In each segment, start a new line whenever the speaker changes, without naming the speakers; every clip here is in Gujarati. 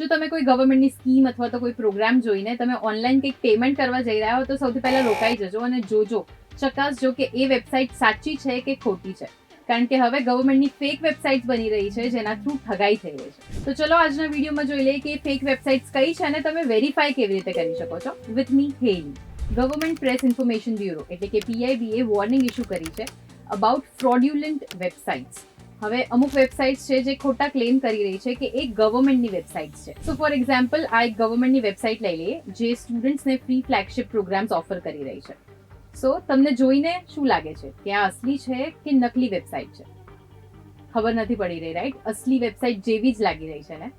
જો તમે કોઈ ગવર્મેન્ટની સ્કીમ અથવા તો કોઈ પ્રોગ્રામ જોઈને તમે ઓનલાઈન કંઈક પેમેન્ટ કરવા જઈ રહ્યા હો તો સૌથી પહેલા રોકાઈ જજો અને જોજો, ચકાસજો કે એ વેબસાઇટ સાચી છે કે ખોટી છે. કારણ કે હવે ગવર્મેન્ટની ફેક વેબસાઇટ્સ બની રહી છે જેના થ્રુ ઠગાઈ થઈ રહી છે. તો ચલો આજના વિડીયોમાં જોઈ લઈએ કે ફેક વેબસાઇટ્સ કઈ છે અને તમે વેરીફાઈ કેવી રીતે કરી શકો છો. With me Heli. Government press information bureau એટલે કે PIB વોર્નિંગ ઇસ્યુ કરી છે અબાઉટ ફ્રોડ્યુલન્ટ વેબસાઇટ્સ. હવે અમુક વેબસાઇટ્સ છે જે ખોટા ક્લેમ કરી રહી છે કે એ ગવર્મેન્ટની વેબસાઇટ્સ છે. સો ફોર એક્ઝામ્પલ આ એક ગવર્મેન્ટની વેબસાઇટ લઈ લઈએ જે સ્ટુડન્ટ્સને ફ્રી ફ્લેગશિપ પ્રોગ્રામ્સ ઓફર કરી રહી છે. સો તમને જોઈને શું લાગે છે કે આ અસલી છે કે નકલી વેબસાઇટ છે? ખબર નથી પડી રહી, રાઈટ? અસલી વેબસાઇટ જેવી જ લાગી રહી છે ને,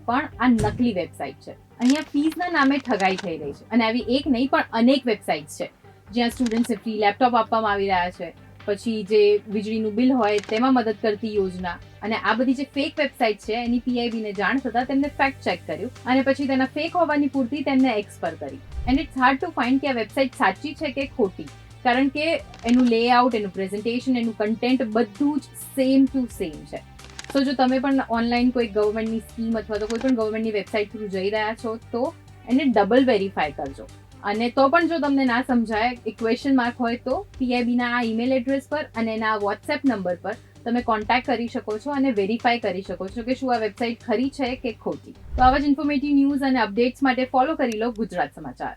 પણ આ નકલી વેબસાઇટ છે. અહીંયા ફીસના નામે ઠગાઈ થઈ રહી છે અને આવી એક નહીં પણ અનેક વેબસાઇટ્સ છે જ્યાં સ્ટુડન્ટ્સને ફ્રી લેપટોપ આપવામાં આવી રહ્યા છે, પછી જે વીજળીનું બિલ હોય તેમાં મદદ કરતી યોજના, અને આ બધી જે ફેક વેબસાઇટ છે એની PIBને જાણ થતાં તેમને ફેક્ટ ચેક કર્યું અને પછી તેના ફેક હોવાની પૂર્તિ તેમને એક્સપર કરી. And it's hard to find કે આ વેબસાઇટ સાચી છે કે ખોટી, કારણ કે એનું લેઆઉટ, એનું પ્રેઝન્ટેશન, એનું કન્ટેન્ટ બધું જ સેમ ટુ સેમ છે. તો જો તમે પણ ઓનલાઈન કોઈ ગવર્મેન્ટની સ્કીમ અથવા તો કોઈ પણ ગવર્મેન્ટની વેબસાઇટ થ્રુ જઈ રહ્યા છો તો એને ડબલ વેરીફાઈ કરજો. અને તો પણ જો તમને ના સમજાય, એક ક્વેશ્ચન માર્ક હોય તો PIBના આ ઈમેલ એડ્રેસ પર અને એના વોટ્સએપ નંબર પર તમે કોન્ટેક્ટ કરી શકો છો અને વેરીફાઈ કરી શકો છો કે શું આ વેબસાઇટ ખરી છે કે ખોટી. તો આવા જ ઇન્ફોર્મેટિવ ન્યૂઝ અને અપડેટ્સ માટે ફોલો કરી લો ગુજરાત સમાચાર.